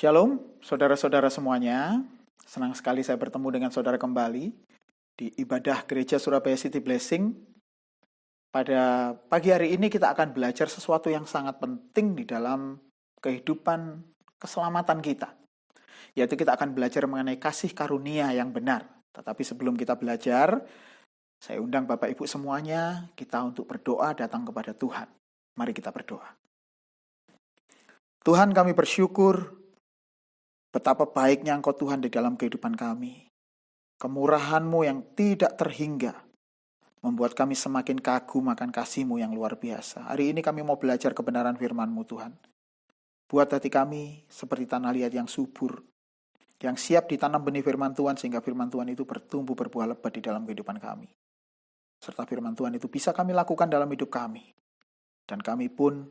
Shalom, saudara-saudara semuanya. Senang sekali saya bertemu dengan saudara kembali di ibadah Gereja Surabaya City Blessing. Pada pagi hari ini kita akan belajar sesuatu yang sangat penting di dalam kehidupan keselamatan kita. Yaitu kita akan belajar mengenai kasih karunia yang benar. Tetapi sebelum kita belajar, saya undang Bapak Ibu semuanya, kita untuk berdoa datang kepada Tuhan. Mari kita berdoa. Tuhan, kami bersyukur betapa baiknya Engkau Tuhan di dalam kehidupan kami. Kemurahan-Mu yang tidak terhingga membuat kami semakin kagum akan kasih-Mu yang luar biasa. Hari ini kami mau belajar kebenaran firman-Mu Tuhan. Buat hati kami seperti tanah liat yang subur, yang siap ditanam benih firman Tuhan sehingga firman Tuhan itu bertumbuh berbuah lebat di dalam kehidupan kami. Serta firman Tuhan itu bisa kami lakukan dalam hidup kami. Dan kami pun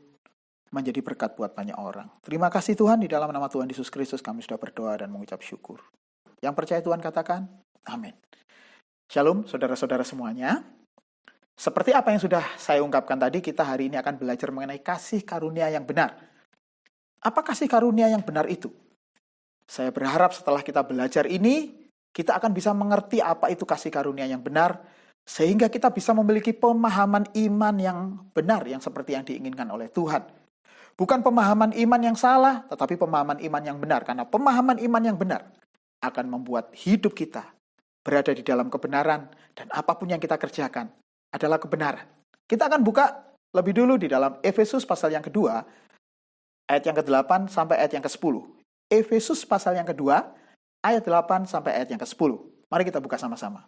menjadi berkat buat banyak orang. Terima kasih Tuhan, di dalam nama Tuhan Yesus Kristus kami sudah berdoa dan mengucap syukur. Yang percaya Tuhan katakan, amin. Shalom saudara-saudara semuanya. Seperti apa yang sudah saya ungkapkan tadi, kita hari ini akan belajar mengenai kasih karunia yang benar. Apa kasih karunia yang benar itu? Saya berharap setelah kita belajar ini, kita akan bisa mengerti apa itu kasih karunia yang benar, sehingga kita bisa memiliki pemahaman iman yang benar, yang seperti yang diinginkan oleh Tuhan. Bukan pemahaman iman yang salah, tetapi pemahaman iman yang benar. Karena pemahaman iman yang benar akan membuat hidup kita berada di dalam kebenaran, dan apapun yang kita kerjakan adalah kebenaran. Kita akan buka lebih dulu di dalam Efesus pasal yang kedua, ayat yang ke-8 sampai ayat yang ke-10. Efesus pasal yang kedua, ayat 8 sampai ayat yang ke-10. Mari kita buka sama-sama.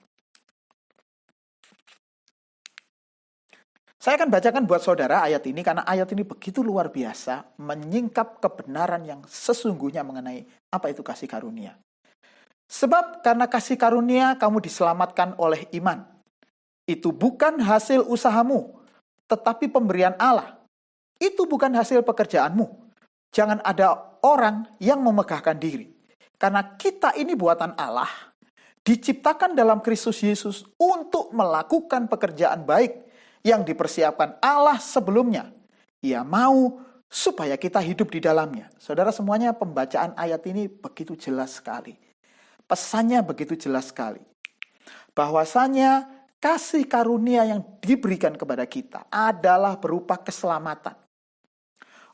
Saya akan bacakan buat saudara ayat ini karena ayat ini begitu luar biasa menyingkap kebenaran yang sesungguhnya mengenai apa itu kasih karunia. Sebab karena kasih karunia kamu diselamatkan oleh iman. Itu bukan hasil usahamu, tetapi pemberian Allah. Itu bukan hasil pekerjaanmu. Jangan ada orang yang memegahkan diri. Karena kita ini buatan Allah, diciptakan dalam Kristus Yesus untuk melakukan pekerjaan baik yang dipersiapkan Allah sebelumnya. Ia mau supaya kita hidup di dalamnya. Saudara semuanya, pembacaan ayat ini begitu jelas sekali. Pesannya begitu jelas sekali. Bahwasanya kasih karunia yang diberikan kepada kita adalah berupa keselamatan.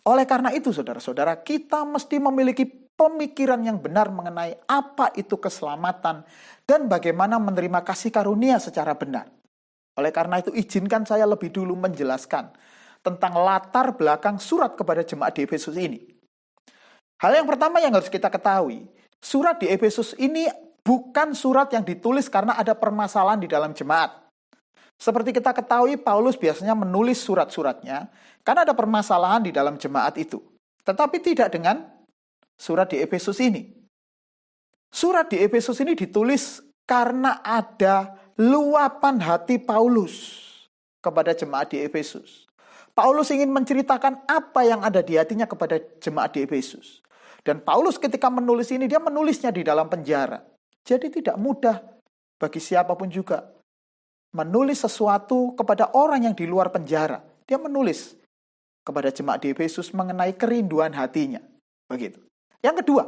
Oleh karena itu, saudara-saudara, kita mesti memiliki pemikiran yang benar mengenai apa itu keselamatan dan bagaimana menerima kasih karunia secara benar. Oleh karena itu, izinkan saya lebih dulu menjelaskan tentang latar belakang surat kepada jemaat di Efesus ini. Hal yang pertama yang harus kita ketahui, surat di Efesus ini bukan surat yang ditulis karena ada permasalahan di dalam jemaat. Seperti kita ketahui, Paulus biasanya menulis surat-suratnya karena ada permasalahan di dalam jemaat itu. Tetapi tidak dengan surat di Efesus ini. Surat di Efesus ini ditulis karena ada luapan hati Paulus kepada jemaat di Efesus. Paulus ingin menceritakan apa yang ada di hatinya kepada jemaat di Efesus. Dan Paulus ketika menulis ini, dia menulisnya di dalam penjara. Jadi tidak mudah bagi siapapun juga menulis sesuatu kepada orang yang di luar penjara. Dia menulis kepada jemaat di Efesus mengenai kerinduan hatinya. Begitu. Yang kedua,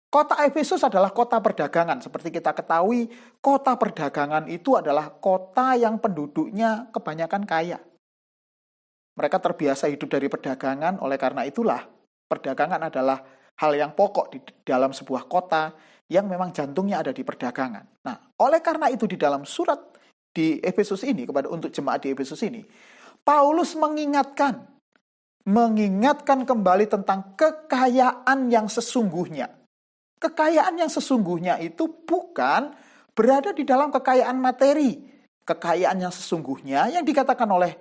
kota Efesus adalah kota perdagangan. Seperti kita ketahui, kota perdagangan itu adalah kota yang penduduknya kebanyakan kaya. Mereka terbiasa hidup dari perdagangan, oleh karena itulah perdagangan adalah hal yang pokok di dalam sebuah kota yang memang jantungnya ada di perdagangan. Nah, oleh karena itu di dalam surat di Efesus ini, untuk jemaat di Efesus ini, Paulus mengingatkan kembali tentang kekayaan yang sesungguhnya. Kekayaan yang sesungguhnya itu bukan berada di dalam kekayaan materi. Kekayaan yang sesungguhnya yang dikatakan oleh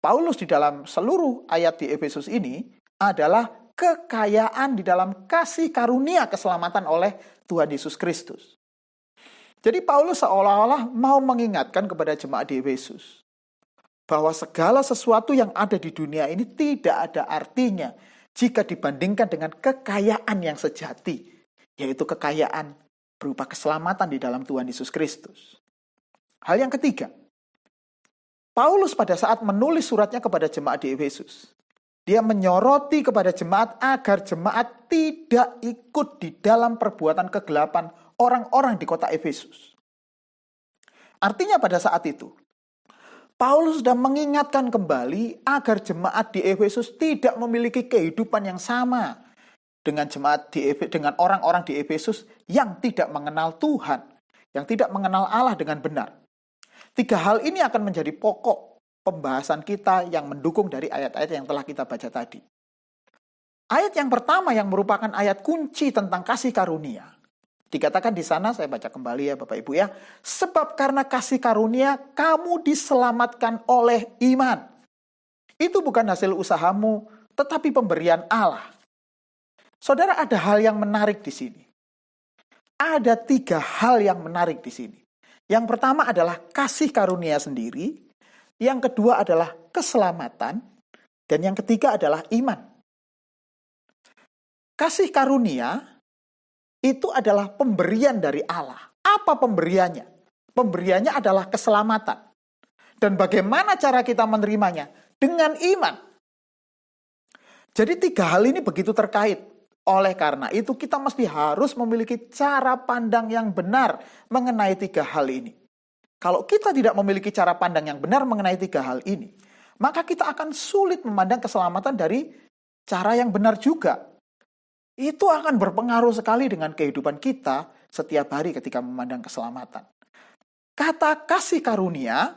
Paulus di dalam seluruh ayat di Efesus ini adalah kekayaan di dalam kasih karunia keselamatan oleh Tuhan Yesus Kristus. Jadi Paulus seolah-olah mau mengingatkan kepada jemaat di Efesus bahwa segala sesuatu yang ada di dunia ini tidak ada artinya jika dibandingkan dengan kekayaan yang sejati, yaitu kekayaan berupa keselamatan di dalam Tuhan Yesus Kristus. Hal yang ketiga, Paulus pada saat menulis suratnya kepada jemaat di Efesus, Dia menyoroti kepada jemaat agar jemaat tidak ikut di dalam perbuatan kegelapan orang-orang di kota Efesus. Artinya pada saat itu, Paulus sudah mengingatkan kembali agar jemaat di Efesus tidak memiliki kehidupan yang sama dengan dengan orang-orang di Efesus yang tidak mengenal Tuhan, yang tidak mengenal Allah dengan benar. 3 hal ini akan menjadi pokok pembahasan kita yang mendukung dari ayat-ayat yang telah kita baca tadi. Ayat yang pertama yang merupakan ayat kunci tentang kasih karunia. Dikatakan di sana, saya baca kembali ya Bapak Ibu ya. Sebab karena kasih karunia kamu diselamatkan oleh iman. Itu bukan hasil usahamu, tetapi pemberian Allah. Saudara, ada hal yang menarik di sini. Ada 3 hal yang menarik di sini. Yang pertama adalah kasih karunia sendiri. Yang kedua adalah keselamatan. Dan yang ketiga adalah iman. Kasih karunia itu adalah pemberian dari Allah. Apa pemberiannya? Pemberiannya adalah keselamatan. Dan bagaimana cara kita menerimanya? Dengan iman. Jadi 3 hal ini begitu terkait. Oleh karena itu kita mesti harus memiliki cara pandang yang benar mengenai 3 hal ini. Kalau kita tidak memiliki cara pandang yang benar mengenai 3 hal ini, maka kita akan sulit memandang keselamatan dari cara yang benar juga. Itu akan berpengaruh sekali dengan kehidupan kita setiap hari ketika memandang keselamatan. Kata kasih karunia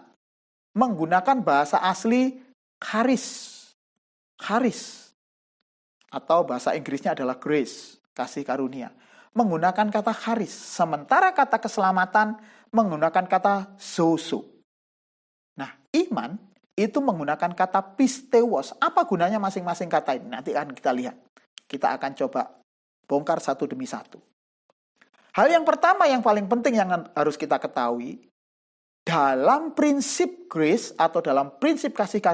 menggunakan bahasa asli charis. Charis. Atau bahasa Inggrisnya adalah grace, kasih karunia. Menggunakan kata charis. Sementara kata keselamatan menggunakan kata zozo. Nah, iman itu menggunakan kata pisteos. Apa gunanya masing-masing kata ini? Nanti akan kita lihat. Kita akan coba bongkar satu demi satu. Hal yang pertama yang paling penting yang harus kita ketahui, dalam prinsip grace atau dalam prinsip kasih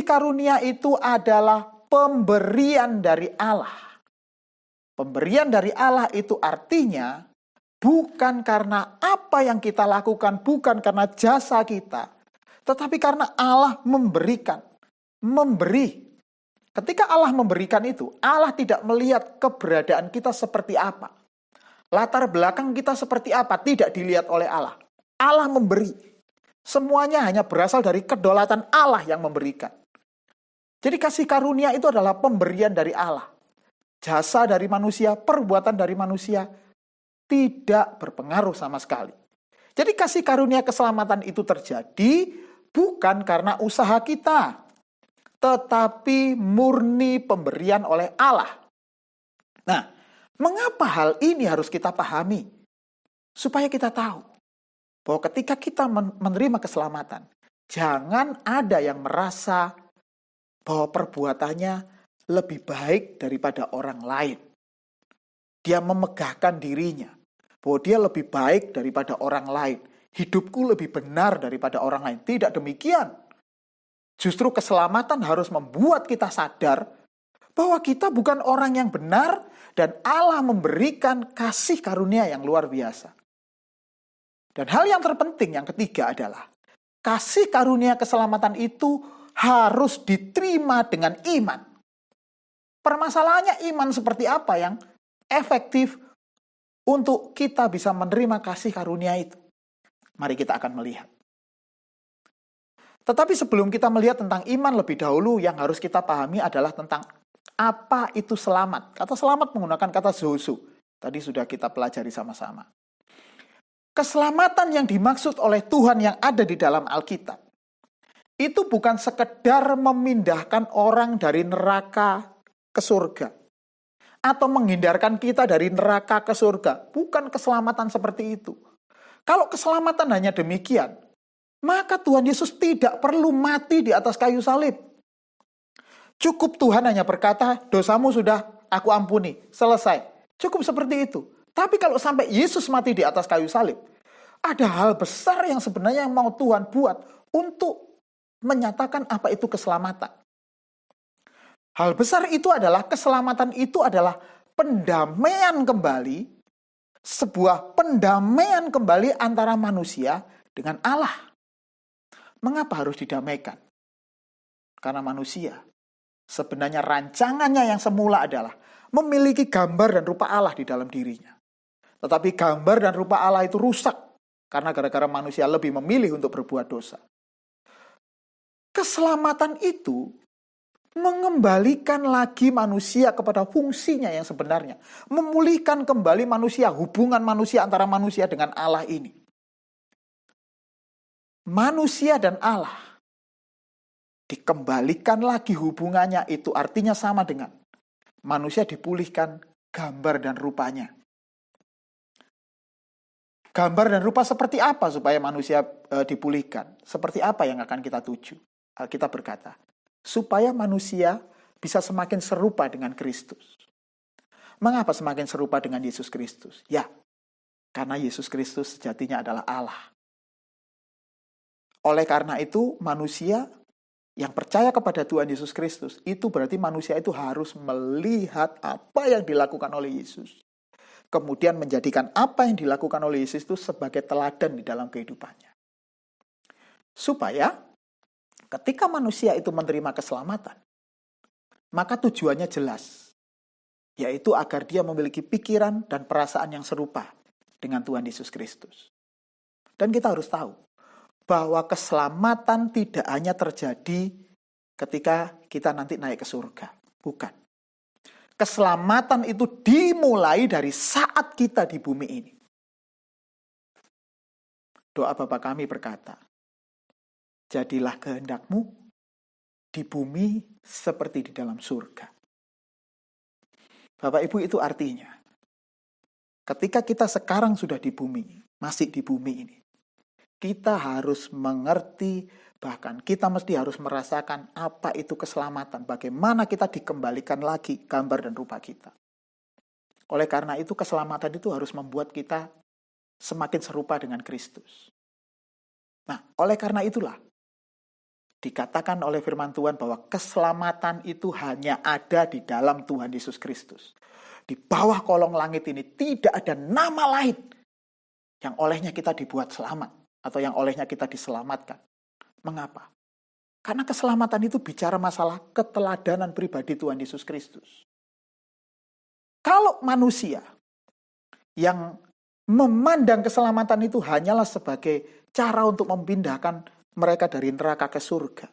karunia itu adalah pemberian dari Allah. Pemberian dari Allah itu artinya bukan karena apa yang kita lakukan, bukan karena jasa kita, tetapi karena Allah memberikan, memberi. Ketika Allah memberikan itu, Allah tidak melihat keberadaan kita seperti apa. Latar belakang kita seperti apa, tidak dilihat oleh Allah. Allah memberi. Semuanya hanya berasal dari kedaulatan Allah yang memberikan. Jadi kasih karunia itu adalah pemberian dari Allah. Jasa dari manusia, perbuatan dari manusia, tidak berpengaruh sama sekali. Jadi kasih karunia keselamatan itu terjadi bukan karena usaha kita, tetapi murni pemberian oleh Allah. Nah, mengapa hal ini harus kita pahami? Supaya kita tahu bahwa ketika kita menerima keselamatan, jangan ada yang merasa bahwa perbuatannya lebih baik daripada orang lain. Dia memegahkan dirinya bahwa dia lebih baik daripada orang lain. Hidupku lebih benar daripada orang lain. Tidak demikian. Justru keselamatan harus membuat kita sadar bahwa kita bukan orang yang benar dan Allah memberikan kasih karunia yang luar biasa. Dan hal yang terpenting yang ketiga adalah kasih karunia keselamatan itu harus diterima dengan iman. Permasalahannya iman seperti apa yang efektif untuk kita bisa menerima kasih karunia itu. Mari kita akan melihat. Tetapi sebelum kita melihat tentang iman lebih dahulu, yang harus kita pahami adalah tentang apa itu selamat. Kata selamat menggunakan kata zozo. Tadi sudah kita pelajari sama-sama. Keselamatan yang dimaksud oleh Tuhan yang ada di dalam Alkitab, itu bukan sekedar memindahkan orang dari neraka ke surga. Atau menghindarkan kita dari neraka ke surga. Bukan keselamatan seperti itu. Kalau keselamatan hanya demikian, maka Tuhan Yesus tidak perlu mati di atas kayu salib. Cukup Tuhan hanya berkata, dosamu sudah aku ampuni, selesai. Cukup seperti itu. Tapi kalau sampai Yesus mati di atas kayu salib, ada hal besar yang sebenarnya mau Tuhan buat untuk menyatakan apa itu keselamatan. Hal besar itu adalah, keselamatan itu adalah pendamaian kembali, sebuah pendamaian kembali antara manusia dengan Allah. Mengapa harus didamaikan? Karena manusia sebenarnya rancangannya yang semula adalah memiliki gambar dan rupa Allah di dalam dirinya. Tetapi gambar dan rupa Allah itu rusak karena gara-gara manusia lebih memilih untuk berbuat dosa. Keselamatan itu mengembalikan lagi manusia kepada fungsinya yang sebenarnya. Memulihkan kembali manusia, hubungan manusia antara manusia dengan Allah ini. Manusia dan Allah dikembalikan lagi hubungannya, itu artinya sama dengan manusia dipulihkan gambar dan rupanya. Gambar dan rupa seperti apa supaya manusia dipulihkan? Seperti apa yang akan kita tuju? Alkitab berkata, supaya manusia bisa semakin serupa dengan Kristus. Mengapa semakin serupa dengan Yesus Kristus? Ya, karena Yesus Kristus sejatinya adalah Allah. Oleh karena itu, manusia yang percaya kepada Tuhan Yesus Kristus, itu berarti manusia itu harus melihat apa yang dilakukan oleh Yesus. Kemudian menjadikan apa yang dilakukan oleh Yesus itu sebagai teladan di dalam kehidupannya. Supaya ketika manusia itu menerima keselamatan, maka tujuannya jelas, yaitu agar dia memiliki pikiran dan perasaan yang serupa dengan Tuhan Yesus Kristus. Dan kita harus tahu bahwa keselamatan tidak hanya terjadi ketika kita nanti naik ke surga. Bukan. Keselamatan itu dimulai dari saat kita di bumi ini. Doa Bapa kami berkata, jadilah kehendakmu di bumi seperti di dalam surga. Bapak Ibu, itu artinya, ketika kita sekarang sudah di bumi, masih di bumi ini, kita harus mengerti, bahkan kita mesti harus merasakan apa itu keselamatan. Bagaimana kita dikembalikan lagi gambar dan rupa kita. Oleh karena itu keselamatan itu harus membuat kita semakin serupa dengan Kristus. Nah, oleh karena itulah dikatakan oleh firman Tuhan bahwa keselamatan itu hanya ada di dalam Tuhan Yesus Kristus. Di bawah kolong langit ini tidak ada nama lain yang olehnya kita dibuat selamat atau yang olehnya kita diselamatkan. Mengapa? Karena keselamatan itu bicara masalah keteladanan pribadi Tuhan Yesus Kristus. Kalau manusia yang memandang keselamatan itu hanyalah sebagai cara untuk memindahkan mereka dari neraka ke surga,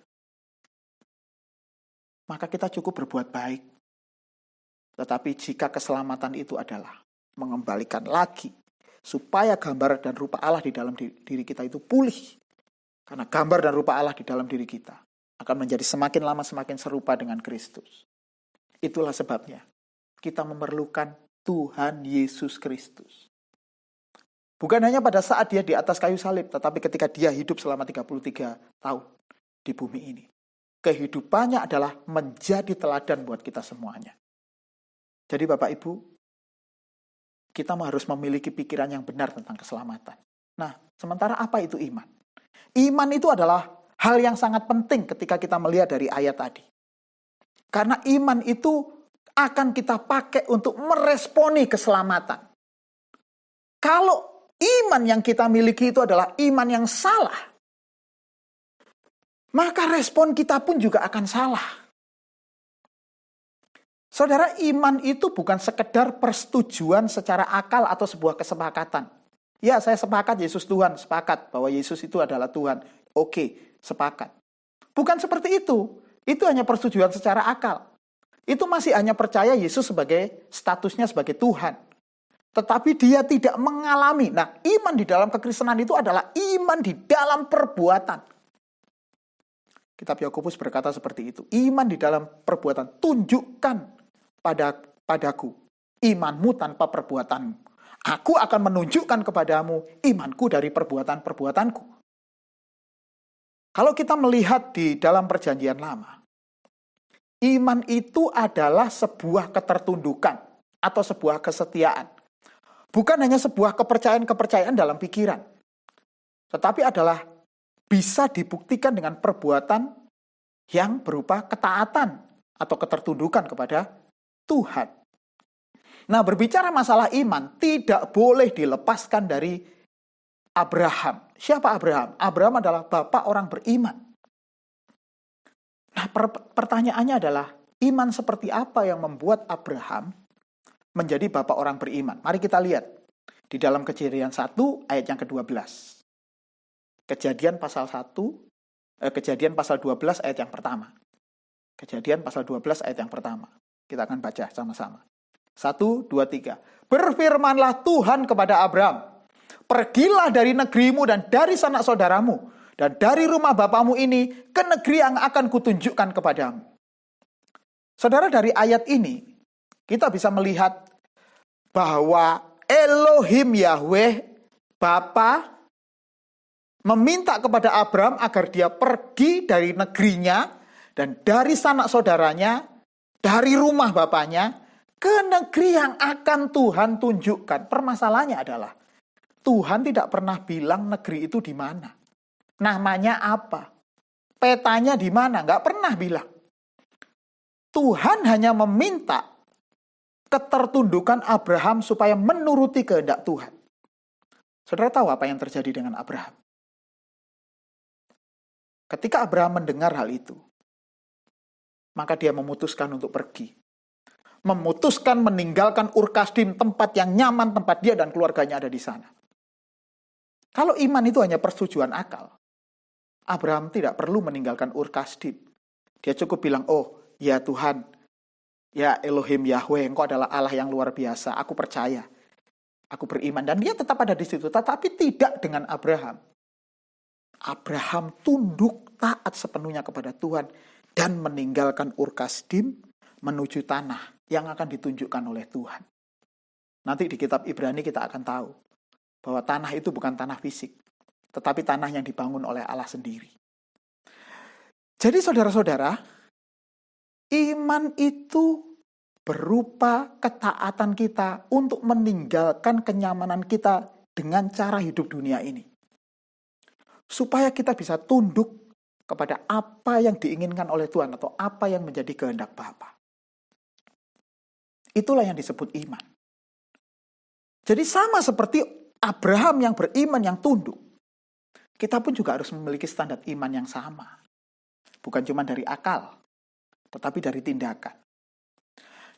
maka kita cukup berbuat baik. Tetapi jika keselamatan itu adalah mengembalikan lagi supaya gambar dan rupa Allah di dalam diri kita itu pulih. Karena gambar dan rupa Allah di dalam diri kita akan menjadi semakin lama semakin serupa dengan Kristus. Itulah sebabnya kita memerlukan Tuhan Yesus Kristus. Bukan hanya pada saat dia di atas kayu salib, tetapi ketika dia hidup selama 33 tahun di bumi ini. Kehidupannya adalah menjadi teladan buat kita semuanya. Jadi Bapak Ibu, kita harus memiliki pikiran yang benar tentang keselamatan. Nah, sementara apa itu iman? Iman itu adalah hal yang sangat penting ketika kita melihat dari ayat tadi. Karena iman itu akan kita pakai untuk meresponi keselamatan. Kalau iman yang kita miliki itu adalah iman yang salah, maka respon kita pun juga akan salah. Saudara, iman itu bukan sekedar persetujuan secara akal atau sebuah kesepakatan. Ya, saya sepakat Yesus Tuhan, sepakat bahwa Yesus itu adalah Tuhan. Oke, sepakat. Bukan seperti itu. Itu hanya persetujuan secara akal. Itu masih hanya percaya Yesus sebagai statusnya sebagai Tuhan. Tetapi dia tidak mengalami. Nah, iman di dalam kekristenan itu adalah iman di dalam perbuatan. Kitab Yakobus berkata seperti itu. Iman di dalam perbuatan. Tunjukkan padaku imanmu tanpa perbuatanmu. Aku akan menunjukkan kepadamu imanku dari perbuatan-perbuatanku. Kalau kita melihat di dalam perjanjian lama, iman itu adalah sebuah ketertundukan atau sebuah kesetiaan. Bukan hanya sebuah kepercayaan-kepercayaan dalam pikiran, tetapi adalah bisa dibuktikan dengan perbuatan yang berupa ketaatan atau ketertundukan kepada Tuhan. Nah, berbicara masalah iman, tidak boleh dilepaskan dari Abraham. Siapa Abraham? Abraham adalah bapak orang beriman. Nah, pertanyaannya adalah, iman seperti apa yang membuat Abraham menjadi bapak orang beriman? Mari kita lihat di dalam Kejadian 1 ayat yang ke-12. Kejadian pasal 12 ayat yang pertama. Kejadian pasal 12 ayat yang pertama. Kita akan baca sama-sama. 1, 2, 3. Berfirmanlah Tuhan kepada Abraham, pergilah dari negerimu dan dari sanak saudaramu, dan dari rumah bapamu ini ke negeri yang akan kutunjukkan kepadamu. Saudara, dari ayat ini kita bisa melihat bahwa Elohim Yahweh, Bapa, meminta kepada Abraham agar dia pergi dari negerinya dan dari sanak saudaranya, dari rumah bapaknya, ke negeri yang akan Tuhan tunjukkan. Permasalahannya adalah, Tuhan tidak pernah bilang negeri itu di mana. Namanya apa? Petanya di mana? Nggak pernah bilang. Tuhan hanya meminta ketertundukan Abraham supaya menuruti kehendak Tuhan. Saudara tahu apa yang terjadi dengan Abraham? Ketika Abraham mendengar hal itu, maka dia memutuskan untuk pergi. Memutuskan meninggalkan Ur Kasdim, tempat yang nyaman, tempat dia dan keluarganya ada di sana. Kalau iman itu hanya persetujuan akal, Abraham tidak perlu meninggalkan Ur Kasdim. Dia cukup bilang, oh ya Tuhan, ya Elohim Yahweh, Engkau adalah Allah yang luar biasa, aku percaya, aku beriman. Dan dia tetap ada di situ, tetapi tidak dengan Abraham. Abraham tunduk taat sepenuhnya kepada Tuhan dan meninggalkan Ur Kasdim menuju tanah yang akan ditunjukkan oleh Tuhan. Nanti di kitab Ibrani kita akan tahu bahwa tanah itu bukan tanah fisik, tetapi tanah yang dibangun oleh Allah sendiri. Jadi saudara-saudara, iman itu berupa ketaatan kita untuk meninggalkan kenyamanan kita dengan cara hidup dunia ini. Supaya kita bisa tunduk kepada apa yang diinginkan oleh Tuhan atau apa yang menjadi kehendak Bapa. Itulah yang disebut iman. Jadi sama seperti Abraham yang beriman, yang tunduk, kita pun juga harus memiliki standar iman yang sama. Bukan cuma dari akal, tetapi dari tindakan.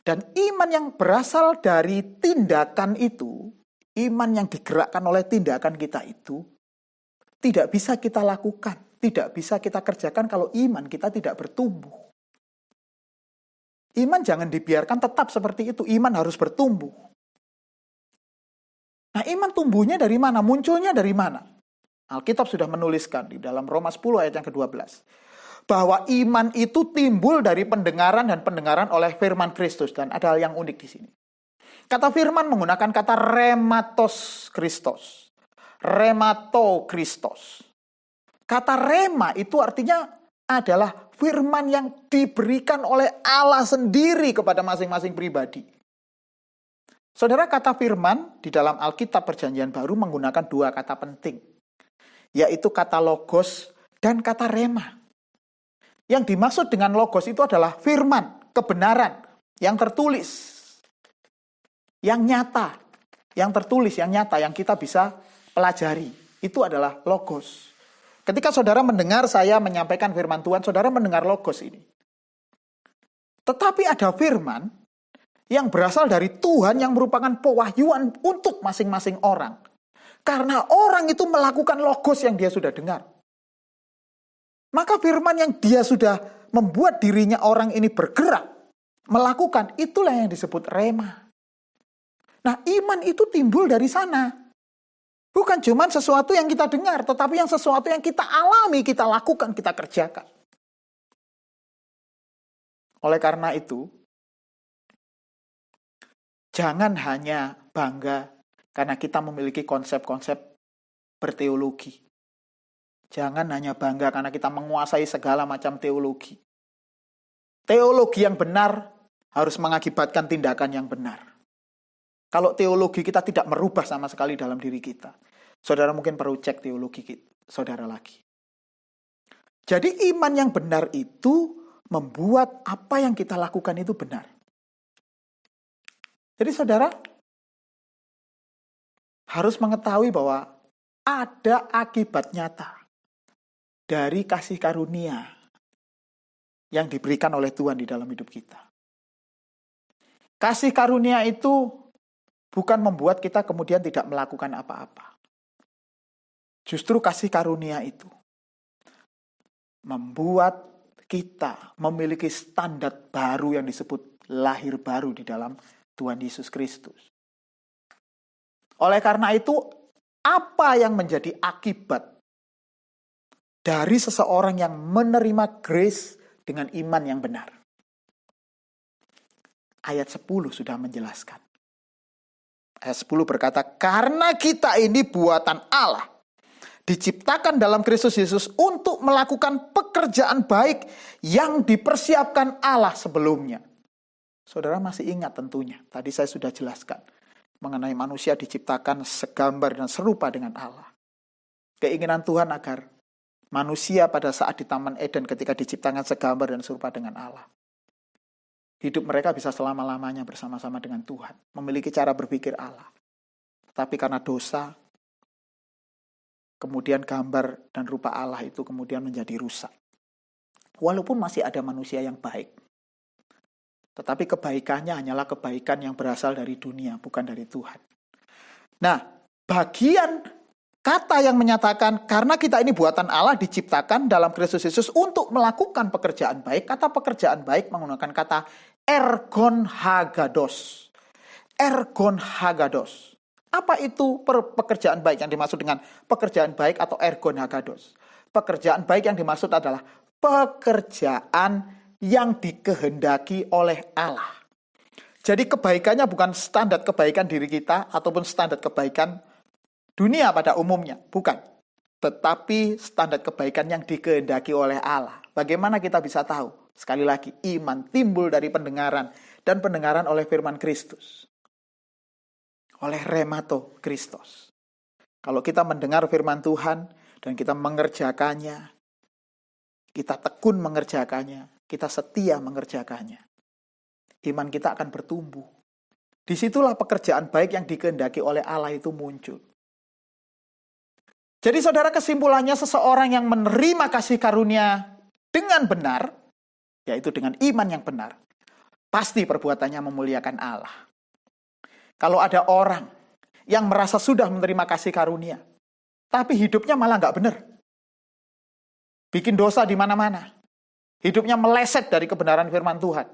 Dan iman yang berasal dari tindakan itu, iman yang digerakkan oleh tindakan kita itu, tidak bisa kita lakukan, tidak bisa kita kerjakan kalau iman kita tidak bertumbuh. Iman jangan dibiarkan tetap seperti itu, iman harus bertumbuh. Nah, iman tumbuhnya dari mana? Munculnya dari mana? Alkitab sudah menuliskan di dalam Roma 10 ayat yang ke-12. Bahwa iman itu timbul dari pendengaran dan pendengaran oleh firman Kristus. Dan ada hal yang unik di sini. Kata firman menggunakan kata rematos Kristos. Remato Kristos. Kata rema itu artinya adalah firman yang diberikan oleh Allah sendiri kepada masing-masing pribadi. Saudara, kata firman di dalam Alkitab Perjanjian Baru menggunakan dua kata penting, yaitu kata logos dan kata rema. Yang dimaksud dengan logos itu adalah firman, kebenaran, yang tertulis, yang nyata, yang tertulis, yang nyata, yang kita bisa pelajari. Itu adalah logos. Ketika saudara mendengar saya menyampaikan firman Tuhan, saudara mendengar logos ini. Tetapi ada firman yang berasal dari Tuhan yang merupakan pewahyuan untuk masing-masing orang. Karena orang itu melakukan logos yang dia sudah dengar. Maka firman yang dia sudah membuat dirinya orang ini bergerak, melakukan, itulah yang disebut rema. Nah, iman itu timbul dari sana. Bukan cuma sesuatu yang kita dengar, tetapi yang sesuatu yang kita alami, kita lakukan, kita kerjakan. Oleh karena itu, jangan hanya bangga karena kita memiliki konsep-konsep berteologi. Jangan hanya bangga karena kita menguasai segala macam teologi. Teologi yang benar harus mengakibatkan tindakan yang benar. Kalau teologi kita tidak merubah sama sekali dalam diri kita, saudara mungkin perlu cek teologi saudara lagi. Jadi iman yang benar itu membuat apa yang kita lakukan itu benar. Jadi saudara harus mengetahui bahwa ada akibat nyata dari kasih karunia yang diberikan oleh Tuhan di dalam hidup kita. Kasih karunia itu bukan membuat kita kemudian tidak melakukan apa-apa. Justru kasih karunia itu membuat kita memiliki standar baru yang disebut lahir baru di dalam Tuhan Yesus Kristus. Oleh karena itu, apa yang menjadi akibat dari seseorang yang menerima grace dengan iman yang benar? Ayat 10 sudah menjelaskan. Ayat 10 berkata, karena kita ini buatan Allah, diciptakan dalam Kristus Yesus untuk melakukan pekerjaan baik yang dipersiapkan Allah sebelumnya. Saudara masih ingat tentunya, tadi saya sudah jelaskan mengenai manusia diciptakan segambar dan serupa dengan Allah. Keinginan Tuhan agar manusia pada saat di Taman Eden ketika diciptakan segambar dan serupa dengan Allah, hidup mereka bisa selama-lamanya bersama-sama dengan Tuhan, memiliki cara berpikir Allah. Tapi karena dosa, kemudian gambar dan rupa Allah itu kemudian menjadi rusak. Walaupun masih ada manusia yang baik, tetapi kebaikannya hanyalah kebaikan yang berasal dari dunia, bukan dari Tuhan. Nah, bagian kata yang menyatakan karena kita ini buatan Allah diciptakan dalam Kristus Yesus untuk melakukan pekerjaan baik. Kata pekerjaan baik menggunakan kata ergon hagados. Ergon hagados. Apa itu pekerjaan baik yang dimaksud dengan pekerjaan baik atau ergon hagados? Pekerjaan baik yang dimaksud adalah pekerjaan yang dikehendaki oleh Allah. Jadi kebaikannya bukan standar kebaikan diri kita ataupun standar kebaikan dunia pada umumnya, bukan. Tetapi standar kebaikan yang dikehendaki oleh Allah. Bagaimana kita bisa tahu? Sekali lagi, iman timbul dari pendengaran dan pendengaran oleh firman Kristus. Oleh remato Kristus. Kalau kita mendengar firman Tuhan dan kita mengerjakannya, kita tekun mengerjakannya, kita setia mengerjakannya, iman kita akan bertumbuh. Disitulah pekerjaan baik yang dikehendaki oleh Allah itu muncul. Jadi saudara, kesimpulannya seseorang yang menerima kasih karunia dengan benar, yaitu dengan iman yang benar, pasti perbuatannya memuliakan Allah. Kalau ada orang yang merasa sudah menerima kasih karunia, tapi hidupnya malah nggak benar, bikin dosa di mana-mana, hidupnya meleset dari kebenaran firman Tuhan.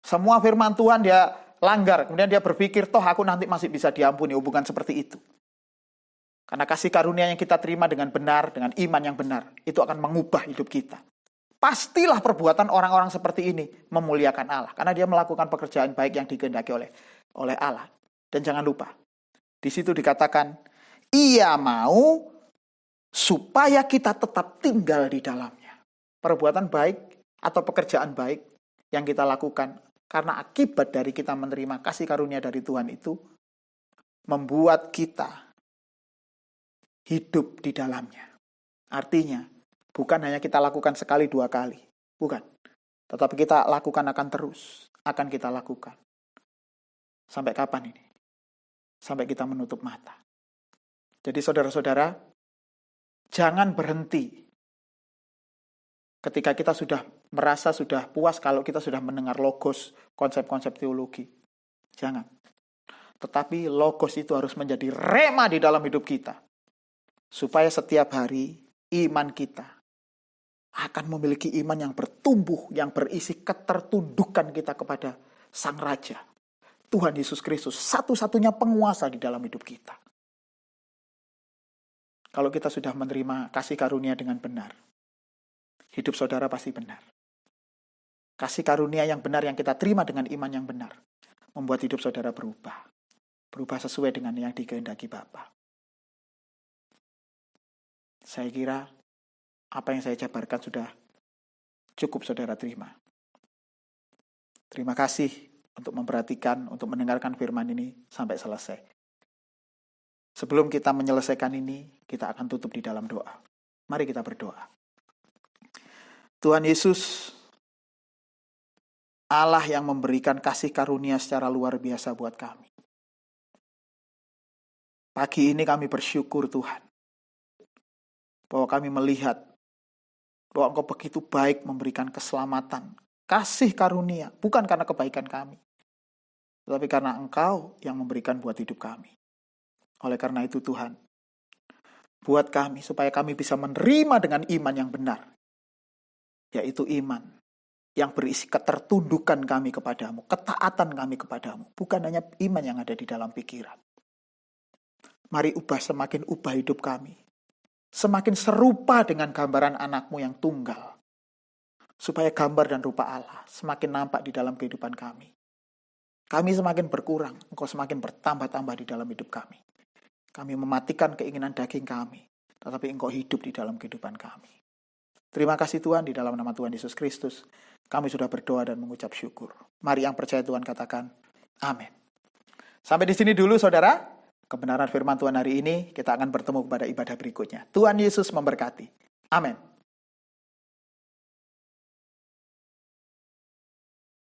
Semua firman Tuhan dia langgar. Kemudian dia berpikir, toh aku nanti masih bisa diampuni. Hubungan seperti itu. Karena kasih karunia yang kita terima dengan benar, dengan iman yang benar, itu akan mengubah hidup kita. Pastilah perbuatan orang-orang seperti ini memuliakan Allah. Karena dia melakukan pekerjaan baik yang dikehendaki oleh Allah. Dan jangan lupa, di situ dikatakan, ia mau supaya kita tetap tinggal di dalamnya. Perbuatan baik atau pekerjaan baik yang kita lakukan karena akibat dari kita menerima kasih karunia dari Tuhan itu membuat kita hidup di dalamnya. Artinya, bukan hanya kita lakukan sekali dua kali, bukan. Tetapi kita lakukan akan terus, akan kita lakukan. Sampai kapan ini? Sampai kita menutup mata. Jadi saudara-saudara, jangan berhenti ketika kita sudah merasa sudah puas kalau kita sudah mendengar logos, konsep-konsep teologi. Jangan. Tetapi logos itu harus menjadi rema di dalam hidup kita. Supaya setiap hari iman kita akan memiliki iman yang bertumbuh, yang berisi ketertundukan kita kepada Sang Raja. Tuhan Yesus Kristus, satu-satunya penguasa di dalam hidup kita. Kalau kita sudah menerima kasih karunia dengan benar, hidup saudara pasti benar. Kasih karunia yang benar yang kita terima dengan iman yang benar membuat hidup saudara berubah. Berubah sesuai dengan yang dikehendaki Bapa. Saya kira apa yang saya jabarkan sudah cukup saudara terima. Terima kasih untuk memperhatikan, untuk mendengarkan firman ini sampai selesai. Sebelum kita menyelesaikan ini, kita akan tutup di dalam doa. Mari kita berdoa. Tuhan Yesus, Allah yang memberikan kasih karunia secara luar biasa buat kami. Pagi ini kami bersyukur Tuhan, bahwa kami melihat bahwa Engkau begitu baik memberikan keselamatan, kasih karunia, bukan karena kebaikan kami, tetapi karena Engkau yang memberikan buat hidup kami. Oleh karena itu Tuhan, buat kami supaya kami bisa menerima dengan iman yang benar, yaitu iman yang berisi ketertundukan kami kepadamu, ketaatan kami kepadamu, bukan hanya iman yang ada di dalam pikiran. Mari semakin ubah hidup kami, semakin serupa dengan gambaran anakmu yang tunggal, supaya gambar dan rupa Allah semakin nampak di dalam kehidupan kami. Kami semakin berkurang, Engkau semakin bertambah-tambah di dalam hidup kami. Kami mematikan keinginan daging kami, tetapi Engkau hidup di dalam kehidupan kami. Terima kasih Tuhan, di dalam nama Tuhan Yesus Kristus, kami sudah berdoa dan mengucap syukur. Mari yang percaya Tuhan katakan, amin. Sampai di sini dulu saudara. Kebenaran firman Tuhan hari ini, kita akan bertemu pada ibadah berikutnya. Tuhan Yesus memberkati. Amin.